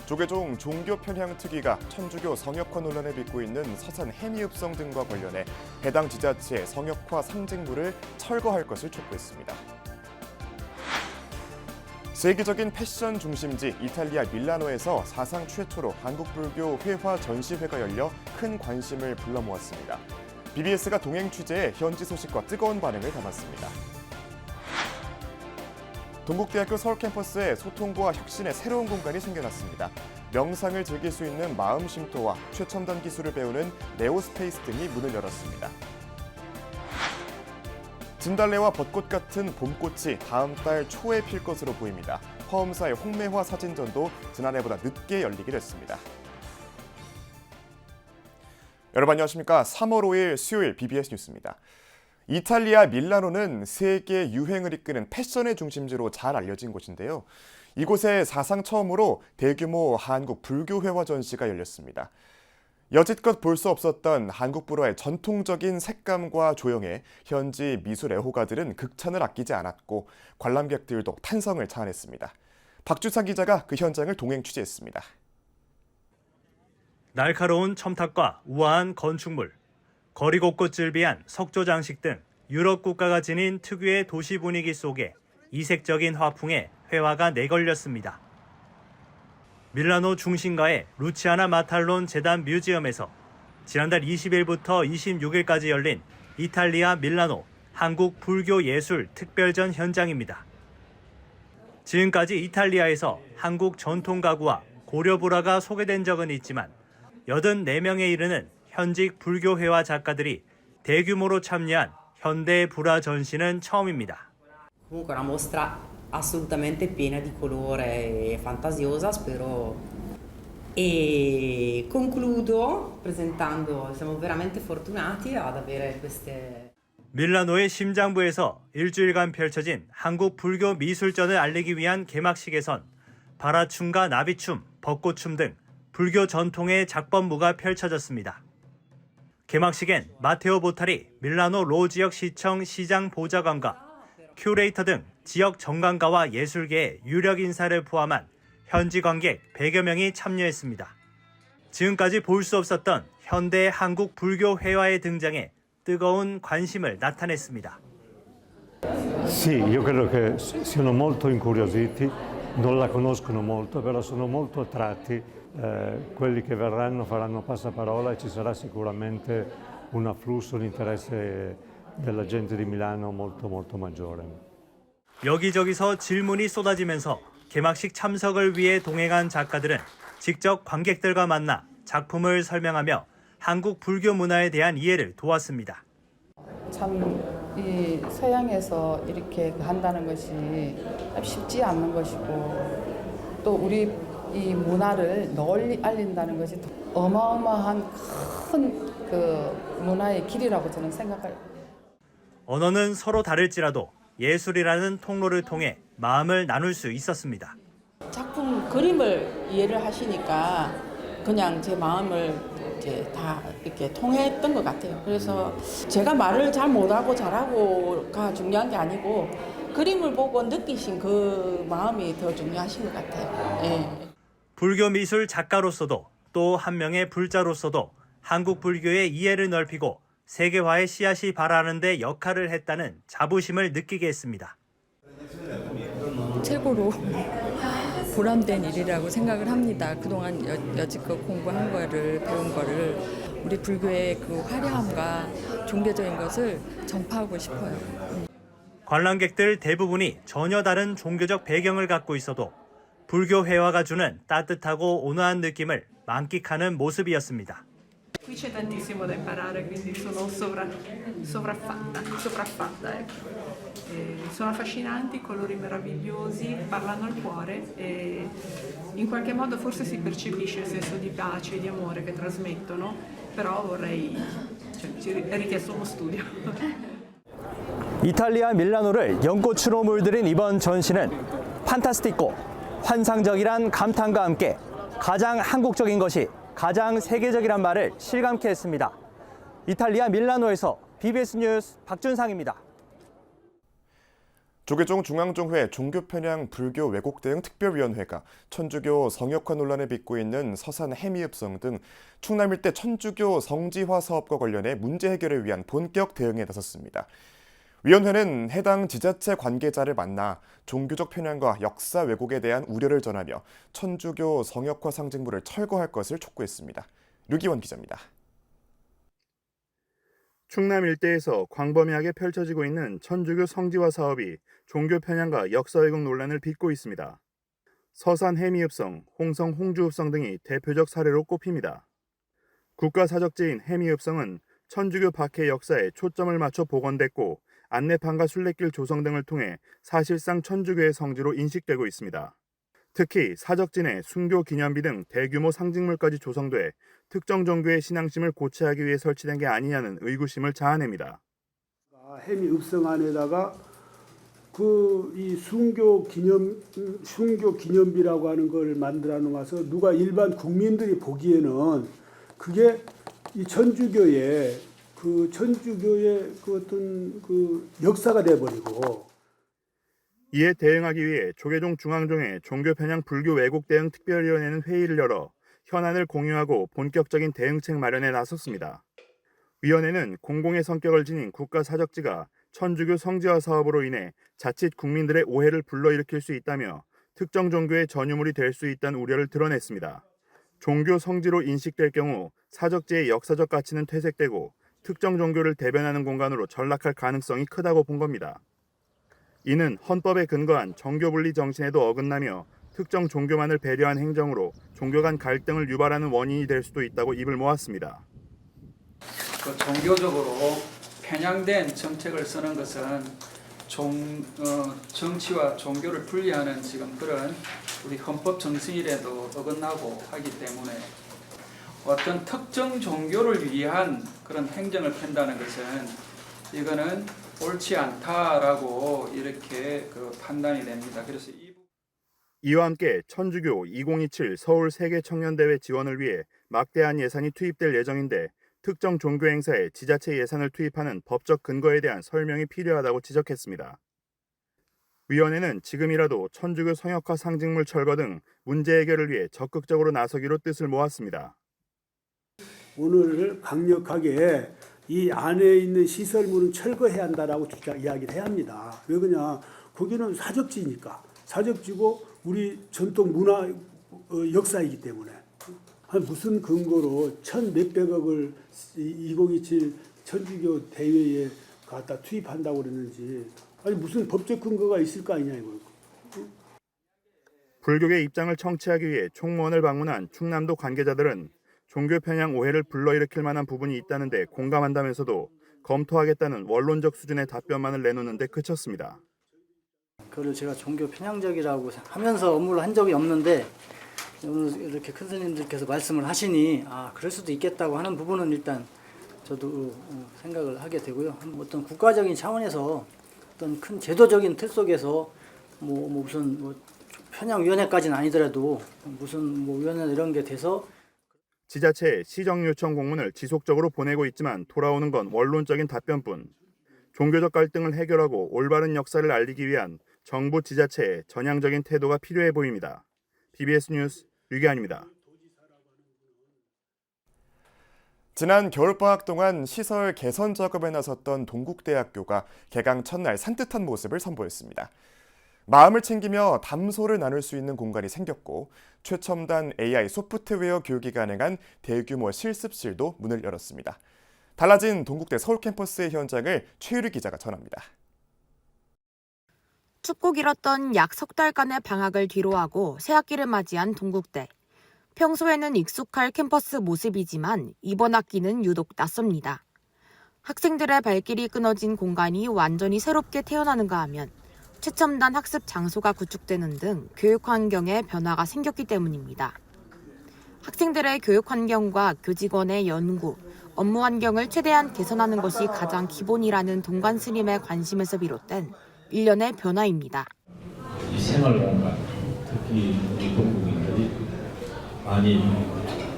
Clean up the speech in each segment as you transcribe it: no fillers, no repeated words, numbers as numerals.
조계종 종교 편향 특위가 천주교 성역화 논란을 빚고 있는 서산 해미읍성 등과 관련해 해당 지자체의 성역화 상징물을 철거할 것을 촉구했습니다. 세계적인 패션 중심지 이탈리아 밀라노에서 사상 최초로 한국 불교 회화 전시회가 열려 큰 관심을 불러 모았습니다. BBS가 동행 취재해 현지 소식과 뜨거운 반응을 담았습니다. 동국대학교 서울 캠퍼스에 소통과 혁신의 새로운 공간이 생겨났습니다. 명상을 즐길 수 있는 마음 쉼터와 최첨단 기술을 배우는 네오스페이스 등이 문을 열었습니다. 진달래와 벚꽃 같은 봄꽃이 다음 달 초에 필 것으로 보입니다. 화엄사의 홍매화 사진전도 지난해보다 늦게 열리게 됐습니다. 여러분 안녕하십니까? 3월 5일 수요일 BBS 뉴스입니다. 이탈리아 밀라노는 세계 유행을 이끄는 패션의 중심지로 잘 알려진 곳인데요. 이곳에 사상 처음으로 대규모 한국 불교 회화 전시가 열렸습니다. 여지껏 볼 수 없었던 한국 불어의 전통적인 색감과 조형에 현지 미술 애호가들은 극찬을 아끼지 않았고 관람객들도 탄성을 자아냈습니다. 박주상 기자가 그 현장을 동행 취재했습니다. 날카로운 첨탑과 우아한 건축물, 거리 곳곳 즐비한 석조 장식 등 유럽 국가가 지닌 특유의 도시 분위기 속에 이색적인 화풍에 회화가 내걸렸습니다. 밀라노 중심가의 루치아나 마탈론 재단 뮤지엄에서 지난달 20일부터 26일까지 열린 이탈리아 밀라노 한국 불교 예술 특별전 현장입니다. 지금까지 이탈리아에서 한국 전통 가구와 고려 불화가 소개된 적은 있지만 84명에 이르는 현직 불교 회화 작가들이 대규모로 참여한 현대 불화 전시는 처음입니다. Comunque una mostra assolutamente piena di colore e fantasiosa, spero. E concludo presentando, siamo veramente fortunati ad avere queste. 밀라노의 심장부에서 일주일간 펼쳐진 한국 불교 미술전을 알리기 위한 개막식에선 바라춤과 나비춤, 벚꽃춤 등 불교 전통의 작법무가 펼쳐졌습니다. 개막식엔 마테오 보타리 밀라노 로 지역 시청 시장 보좌관과 큐레이터 등 지역 정관가와 예술계의 유력 인사를 포함한 현지 관객 100여 명이 참여했습니다. 지금까지 볼 수 없었던 현대 한국 불교 회화의 등장에 뜨거운 관심을 나타냈습니다. Sì, io credo che siano molto incuriositi, non la conoscono molto, però sono molto attratti. Quelli che verranno faranno passaparola e ci sarà sicuramente un afflusso, un interesse della gente di Milano molto maggiore. 여기저기서 질문이 쏟아지면서 개막식 참석을 위해 동행한 작가들은 직접 관객들과 만나 작품을 설명하며 한국 불교 문화에 대한 이해를 도왔습니다. 참 이 서양에서 이렇게 한다는 것이 쉽지 않는 것이고 또 우리 이 문화를 널리 알린다는 것이 어마어마한 큰 그 문화의 길이라고 저는 생각해요. 언어는 서로 다를지라도 예술이라는 통로를 통해 마음을 나눌 수 있었습니다. 작품 그림을 이해를 하시니까 그냥 제 마음을 이제 다 이렇게 통했던 것 같아요. 그래서 제가 말을 잘 못하고 잘하고가 중요한 게 아니고 그림을 보고 느끼신 그 마음이 더 중요하신 것 같아요. 네. 불교 미술 작가로서도 또 한 명의 불자로서도 한국 불교의 이해를 넓히고 세계화의 씨앗이 발하는 데 역할을 했다는 자부심을 느끼게 했습니다. 최고로 보람된 일이라고 생각을 합니다. 그동안 여지껏 공부한 거를 배운 거를 우리 불교의 그 화려함과 종교적인 것을 전파하고 싶어요. 관람객들 대부분이 전혀 다른 종교적 배경을 갖고 있어도 불교 회화가 주는 따뜻하고 온화한 느낌을 만끽하는 모습이었습니다. Qui c'è tantissimo da imparare, quindi sono sopraffatta, ecco. Sono affascinanti, colori meravigliosi, parlano al cuore e in qualche modo forse si percepisce il senso di pace e di amore che trasmettono, però è richiesto uno studio. 이탈리아 밀라노를 연꽃으로 물들인 이번 전시는 판타스티코, 환상적이란 감탄과 함께 가장 한국적인 것이 가장 세계적이란 말을 실감케 했습니다. 이탈리아 밀라노에서 BBS 뉴스 박준상입니다. 조계종 중앙종회 종교편향 불교 왜곡 대응 특별위원회가 천주교 성역화 논란을 빚고 있는 서산 해미읍성 등 충남 일대 천주교 성지화 사업과 관련해 문제 해결을 위한 본격 대응에 나섰습니다. 위원회는 해당 지자체 관계자를 만나 종교적 편향과 역사 왜곡에 대한 우려를 전하며 천주교 성역화 상징물을 철거할 것을 촉구했습니다. 류기원 기자입니다. 충남 일대에서 광범위하게 펼쳐지고 있는 천주교 성지화 사업이 종교 편향과 역사 왜곡 논란을 빚고 있습니다. 서산 해미읍성, 홍성 홍주읍성 등이 대표적 사례로 꼽힙니다. 국가사적지인 해미읍성은 천주교 박해 역사에 초점을 맞춰 복원됐고 안내판과 순례길 조성 등을 통해 사실상 천주교의 성지로 인식되고 있습니다. 특히 사적진에 순교 기념비 등 대규모 상징물까지 조성돼 특정 종교의 신앙심을 고취하기 위해 설치된 게 아니냐는 의구심을 자아냅니다. 해미읍성 안에다가 이 순교 기념비라고 하는 걸 만들어 놓아서 누가 일반 국민들이 보기에는 그게 이 천주교의 그 어떤 그 역사가 돼버리고. 이에 대응하기 위해 조계종 중앙종회 종교편향 불교 왜곡 대응 특별위원회는 회의를 열어 현안을 공유하고 본격적인 대응책 마련에 나섰습니다. 위원회는 공공의 성격을 지닌 국가사적지가 천주교 성지화 사업으로 인해 자칫 국민들의 오해를 불러일으킬 수 있다며 특정 종교의 전유물이 될 수 있다는 우려를 드러냈습니다. 종교 성지로 인식될 경우 사적지의 역사적 가치는 퇴색되고 특정 종교를 대변하는 공간으로 전락할 가능성이 크다고 본 겁니다. 이는 헌법에 근거한 정교분리 정신에도 어긋나며 특정 종교만을 배려한 행정으로 종교 간 갈등을 유발하는 원인이 될 수도 있다고 입을 모았습니다. 종교적으로 편향된 정책을 쓰는 것은 정치와 종교를 분리하는 지금 그런 우리 헌법 정신이라도 어긋나고 하기 때문에 어떤 특정 종교를 위한 그런 행정을 편다는 것은 이거는 옳지 않다라고 이렇게 판단이 됩니다. 그래서 이와 함께 천주교 2027 서울 세계청년대회 지원을 위해 막대한 예산이 투입될 예정인데 특정 종교 행사에 지자체 예산을 투입하는 법적 근거에 대한 설명이 필요하다고 지적했습니다. 위원회는 지금이라도 천주교 성역화 상징물 철거 등 문제 해결을 위해 적극적으로 나서기로 뜻을 모았습니다. 오늘 강력하게 이 안에 있는 시설물은 철거해야 한다라고 이야기를 해야 합니다. 왜 그러냐? 거기는 사적지니까. 사적지고 우리 전통 문화 역사이기 때문에. 무슨 근거로 1,몇백억을 2027 천주교 대회에 갖다 투입한다고 그랬는지. 아니 무슨 법적 근거가 있을 거 아니냐 이거. 불교계 입장을 청취하기 위해 총무원을 방문한 충남도 관계자들은 종교 편향 오해를 불러일으킬 만한 부분이 있다는데 공감한다면서도 검토하겠다는 원론적 수준의 답변만을 내놓는데 그쳤습니다. 그걸 제가 종교 편향적이라고 하면서 업무를 한 적이 없는데 오늘 이렇게 큰 스님들께서 말씀을 하시니 그럴 수도 있겠다고 하는 부분은 일단 저도 생각을 하게 되고요. 어떤 국가적인 차원에서 어떤 큰 제도적인 틀 속에서 무슨 편향위원회까지는 아니더라도 무슨 위원회 이런 게 돼서 지자체에 시정 요청 공문을 지속적으로 보내고 있지만 돌아오는 건 원론적인 답변뿐. 종교적 갈등을 해결하고 올바른 역사를 알리기 위한 정부 지자체의 전향적인 태도가 필요해 보입니다. BBS 뉴스 류기환입니다. 지난 겨울방학 동안 시설 개선 작업에 나섰던 동국대학교가 개강 첫날 산뜻한 모습을 선보였습니다. 마음을 챙기며 담소를 나눌 수 있는 공간이 생겼고 최첨단 AI 소프트웨어 교육이 가능한 대규모 실습실도 문을 열었습니다. 달라진 동국대 서울 캠퍼스의 현장을 최유리 기자가 전합니다. 춥고 길었던 약 석 달간의 방학을 뒤로하고 새학기를 맞이한 동국대. 평소에는 익숙할 캠퍼스 모습이지만 이번 학기는 유독 낯섭니다. 학생들의 발길이 끊어진 공간이 완전히 새롭게 태어나는가 하면 최첨단 학습 장소가 구축되는 등 교육 환경에 변화가 생겼기 때문입니다. 학생들의 교육 환경과 교직원의 연구, 업무 환경을 최대한 개선하는 것이 가장 기본이라는 동관 스님의 관심에서 비롯된 일련의 변화입니다. 이 생활 공간, 특히 우리 동국인들이 많이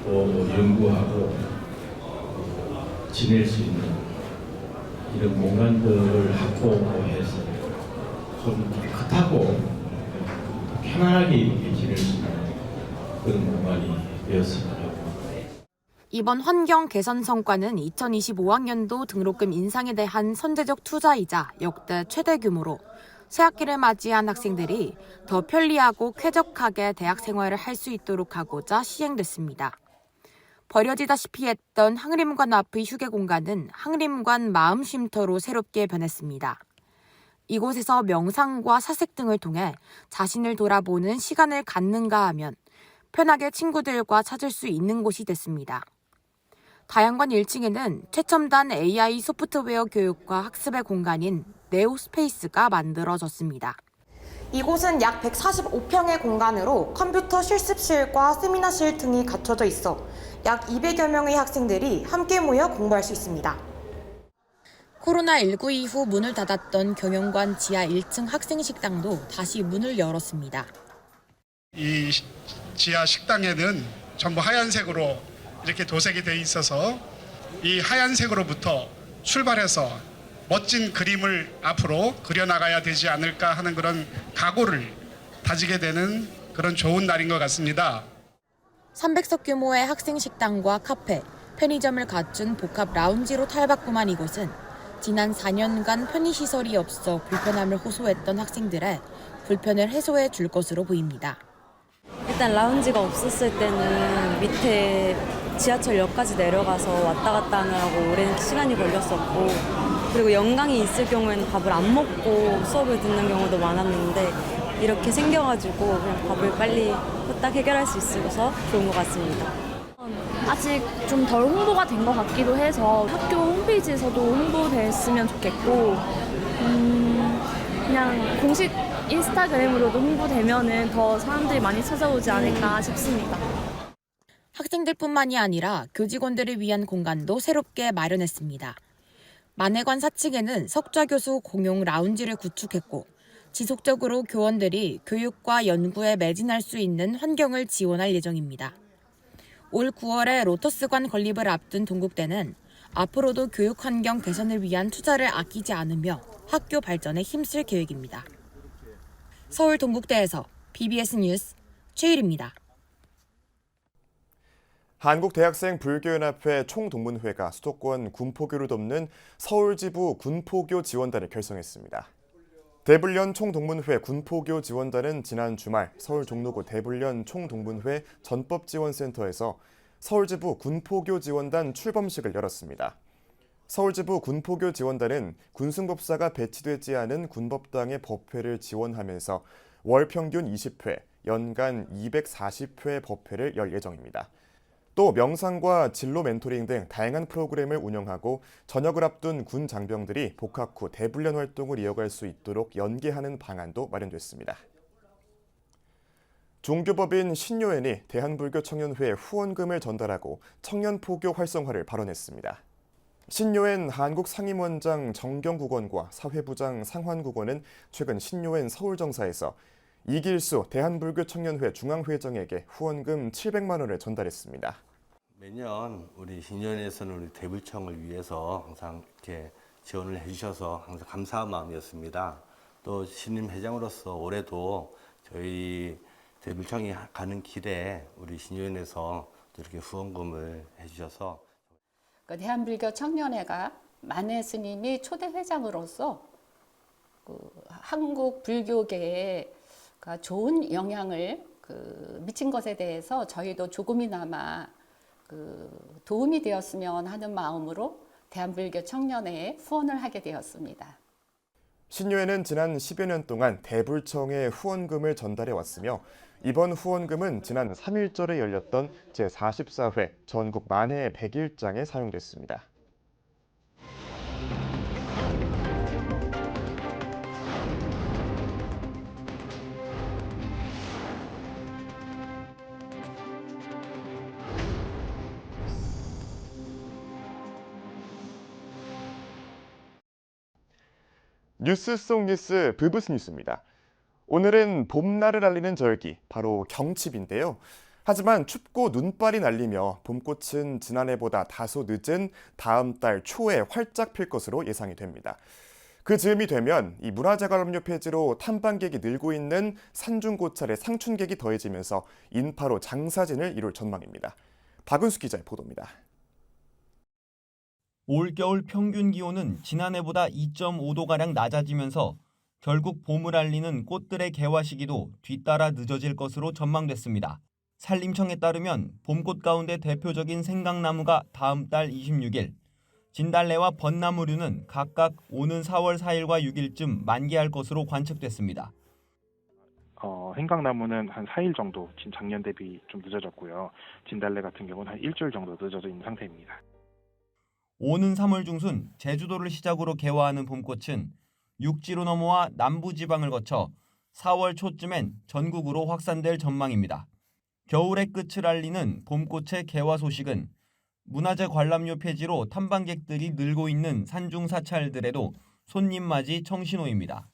또 연구하고 지낼 수 있는 이런 공간들을 확보해서 좀 깨끗하고 편안하게 이렇게 지낼 수 있는 그런 공간이 되었으면 하고. 이번 환경 개선 성과는 2025학년도 등록금 인상에 대한 선제적 투자이자 역대 최대 규모로 새학기를 맞이한 학생들이 더 편리하고 쾌적하게 대학 생활을 할 수 있도록 하고자 시행됐습니다. 버려지다시피 했던 항림관 앞의 휴게 공간은 항림관 마음쉼터로 새롭게 변했습니다. 이곳에서 명상과 사색 등을 통해 자신을 돌아보는 시간을 갖는가 하면 편하게 친구들과 찾을 수 있는 곳이 됐습니다. 다양관 1층에는 최첨단 AI 소프트웨어 교육과 학습의 공간인 네오스페이스가 만들어졌습니다. 이곳은 약 145평의 공간으로 컴퓨터 실습실과 세미나실 등이 갖춰져 있어 약 200여 명의 학생들이 함께 모여 공부할 수 있습니다. 코로나19 이후 문을 닫았던 경영관 지하 1층 학생식당도 다시 문을 열었습니다. 이 지하 식당에는 전부 하얀색으로 이렇게 도색이 돼 있어서 이 하얀색으로부터 출발해서 멋진 그림을 앞으로 그려나가야 되지 않을까 하는 그런 각오를 다지게 되는 그런 좋은 날인 것 같습니다. 300석 규모의 학생식당과 카페, 편의점을 갖춘 복합 라운지로 탈바꿈한 이곳은 지난 4년간 편의시설이 없어 불편함을 호소했던 학생들의 불편을 해소해 줄 것으로 보입니다. 일단 라운지가 없었을 때는 밑에 지하철역까지 내려가서 왔다 갔다 하느라고 오랜 시간이 걸렸었고, 그리고 연강이 있을 경우에는 밥을 안 먹고 수업을 듣는 경우도 많았는데 이렇게 생겨가지고 그냥 밥을 빨리 후딱 해결할 수 있어서 좋은 것 같습니다. 아직 좀 덜 홍보가 된 것 같기도 해서 학교 홈페이지에서도 홍보됐으면 좋겠고, 그냥 공식 인스타그램으로도 홍보되면은 더 사람들이 많이 찾아오지 않을까 싶습니다. 학생들뿐만이 아니라 교직원들을 위한 공간도 새롭게 마련했습니다. 만회관 4층에는 석좌 교수 공용 라운지를 구축했고, 지속적으로 교원들이 교육과 연구에 매진할 수 있는 환경을 지원할 예정입니다. 올 9월에 로터스관 건립을 앞둔 동국대는 앞으로도 교육 환경 개선을 위한 투자를 아끼지 않으며 학교 발전에 힘쓸 계획입니다. 서울 동국대에서 BBS 뉴스 최일입니다. 한국대학생 불교연합회 총동문회가 수도권 군포교를 돕는 서울지부 군포교 지원단을 결성했습니다. 대불련 총동문회 군포교 지원단은 지난 주말 서울 종로구 대불련 총동문회 전법지원센터에서 서울지부 군포교 지원단 출범식을 열었습니다. 서울지부 군포교 지원단은 군승법사가 배치되지 않은 군법당의 법회를 지원하면서 월 평균 20회, 연간 240회 법회를 열 예정입니다. 또 명상과 진로 멘토링 등 다양한 프로그램을 운영하고 전역을 앞둔 군 장병들이 복학 후 대불련 활동을 이어갈 수 있도록 연계하는 방안도 마련됐습니다. 종교법인 신요엔이 대한불교청년회에 후원금을 전달하고 청년포교 활성화를 발언했습니다. 신요엔 한국상임원장 정경국원과 사회부장 상환국원은 최근 신요엔 서울정사에서 이길수 대한불교청년회 중앙회장에게 후원금 700만 원을 전달했습니다. 매년 우리 신년에서는 우리 대불청을 위해서 항상 이렇게 지원을 해주셔서 항상 감사한 마음이었습니다. 또 신임 회장으로서 올해도 저희 대불청이 가는 길에 우리 신년에서 또 이렇게 후원금을 해주셔서 대한불교 청년회가 만해 스님이 초대 회장으로서 한국 불교계에 좋은 영향을 미친 것에 대해서 저희도 조금이나마 도움이 되었으면 하는 마음으로 대한불교 청년회에 후원을 하게 되었습니다. 신요회는 지난 10여 년 동안 대불청에 후원금을 전달해 왔으며 이번 후원금은 지난 3.1절에 열렸던 제44회 전국 만해 100일장에 사용됐습니다. 뉴스 속 뉴스 브브스 뉴스입니다. 오늘은 봄날을 알리는 절기, 바로 경칩인데요. 하지만 춥고 눈발이 날리며 봄꽃은 지난해보다 다소 늦은 다음 달 초에 활짝 필 것으로 예상이 됩니다. 그 즈음이 되면 이 문화재 관람료 폐지로 탐방객이 늘고 있는 산중고찰에 상춘객이 더해지면서 인파로 장사진을 이룰 전망입니다. 박은수 기자의 보도입니다. 올겨울 평균 기온은 지난해보다 2.5도가량 낮아지면서 결국 봄을 알리는 꽃들의 개화 시기도 뒤따라 늦어질 것으로 전망됐습니다. 산림청에 따르면 봄꽃 가운데 대표적인 생강나무가 다음 달 26일, 진달래와 벚나무류는 각각 오는 4월 4일과 6일쯤 만개할 것으로 관측됐습니다. 생강나무는 한 4일 정도 작년 대비 좀 늦어졌고요. 진달래 같은 경우는 한 일주일 정도 늦어져 있는 상태입니다. 오는 3월 중순 제주도를 시작으로 개화하는 봄꽃은 육지로 넘어와 남부지방을 거쳐 4월 초쯤엔 전국으로 확산될 전망입니다. 겨울의 끝을 알리는 봄꽃의 개화 소식은 문화재 관람료 폐지로 탐방객들이 늘고 있는 산중 사찰들에도 손님 맞이 청신호입니다.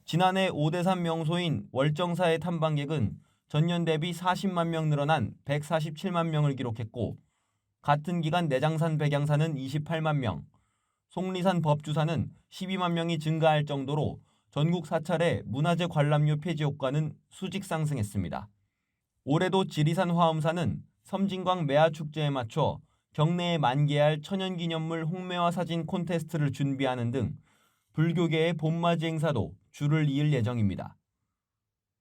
지난해 5대산 명소인 월정사의 탐방객은 전년 대비 40만 명 늘어난 147만 명을 기록했고, 같은 기간 내장산 백양산은 28만 명, 속리산 법주산은 12만 명이 증가할 정도로 전국 사찰의 문화재 관람료 폐지 효과는 수직 상승했습니다. 올해도 지리산 화엄산은 섬진광 매화축제에 맞춰 경내에 만개할 천연기념물 홍매화 사진 콘테스트를 준비하는 등 불교계의 봄맞이 행사도 줄을 이을 예정입니다.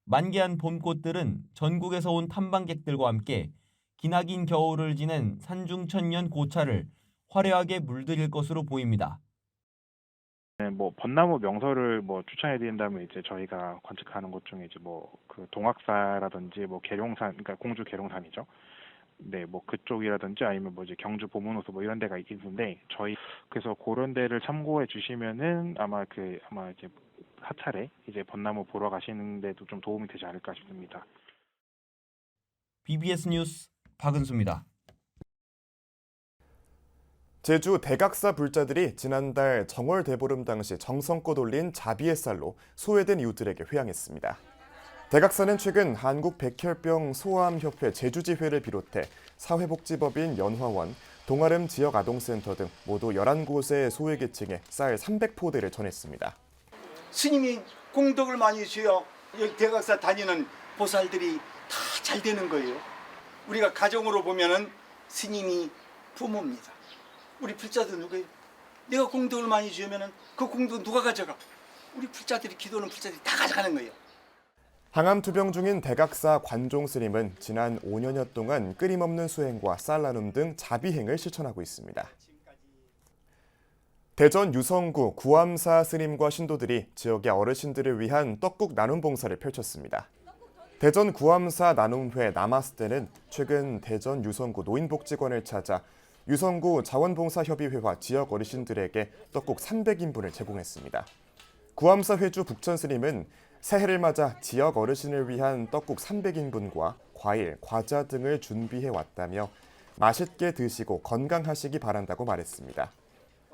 만개한 봄꽃들은 전국에서 온 탐방객들과 함께 기나긴 겨울을 지낸 산중천년 고찰을 화려하게 물들일 것으로 보입니다. 벚나무 명소를 추천해 드린다면 이제 저희가 관측하는 곳 중에 이제 그 동학사라든지 계룡산, 그러니까 공주 계룡산이죠. 네, 그쪽이라든지 아니면 이제 경주 보문호수 이런 데가 있는데, 저희 그래서 그런 데를 참고해 주시면은 아마 이제 사찰에 이제 벚나무 보러 가시는 데도 좀 도움이 되지 않을까 싶습니다. BBS 뉴스 박은수입니다. 제주 대각사 불자들이 지난달 정월 대보름 당시 정성껏 올린 자비의 쌀로 소외된 이웃들에게 회항했습니다. 대각사는 최근 한국 백혈병 소아암협회 제주지회를 비롯해 사회복지법인 연화원, 동아름 지역아동센터 등 모두 11곳의 소외계층에 쌀 300포대를 전했습니다. 스님이 공덕을 많이 줘야 여기 대각사 다니는 보살들이 다 잘 되는 거예요. 우리가 가정으로 보면은 스님이 부모입니다. 우리 불자들 누구예요? 내가 공덕을 많이 주면은 그 공덕 누가 가져가? 우리 불자들이 기도하는 불자들이 다 가져가는 거예요. 항암 투병 중인 대각사 관종 스님은 지난 5년여 동안 끊임없는 수행과 쌀 나눔 등 자비행을 실천하고 있습니다. 대전 유성구 구암사 스님과 신도들이 지역의 어르신들을 위한 떡국 나눔 봉사를 펼쳤습니다. 대전 구암사 나눔회 나마스테는 최근 대전 유성구 노인복지관을 찾아 유성구 자원봉사협의회와 지역 어르신들에게 떡국 300인분을 제공했습니다. 구암사 회주 북천 스님은 새해를 맞아 지역 어르신을 위한 떡국 300인분과 과일, 과자 등을 준비해 왔다며 맛있게 드시고 건강하시기 바란다고 말했습니다.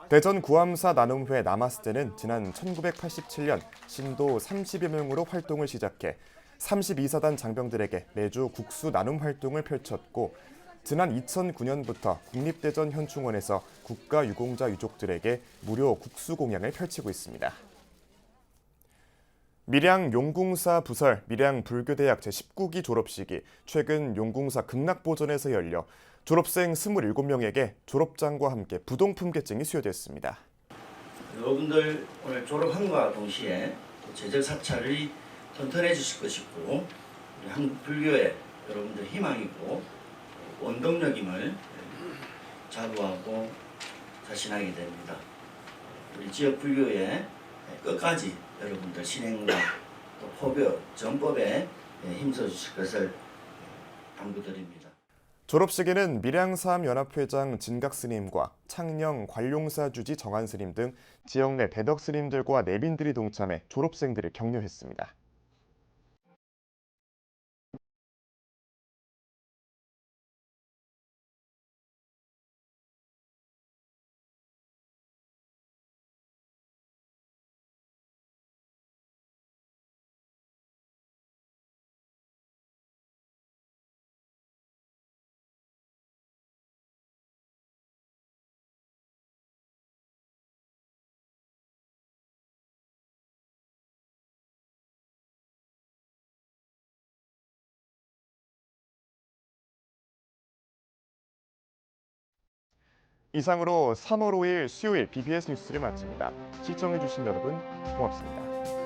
대전 구암사 나눔회 나마스테는 지난 1987년 신도 30여 명으로 활동을 시작해 32사단 장병들에게 매주 국수 나눔 활동을 펼쳤고, 지난 2009년부터 국립대전 현충원에서 국가유공자 유족들에게 무료 국수 공양을 펼치고 있습니다. 밀양 용궁사 부설 밀양 불교대학 제19기 졸업식이 최근 용궁사 극락보전에서 열려 졸업생 27명에게 졸업장과 함께 부동품 계증이 수여됐습니다. 여러분들 오늘 졸업함과 동시에 재적 사찰이 튼튼해지실 것이고, 우리 한국 불교의 여러분들 희망이고 원동력임을 자부하고 자신하게 됩니다. 우리 지역 불교의 끝까지 여러분들 신행과 또 포교, 정법에 힘써 주실 것을 당부드립니다. 졸업식에는 밀양사암연합회장 진각스님과 창녕 관룡사 주지 정한스님 등 지역 내 대덕스님들과 내빈들이 동참해 졸업생들을 격려했습니다. 이상으로 3월 5일 수요일 BBS 뉴스를 마칩니다. 시청해주신 여러분 고맙습니다.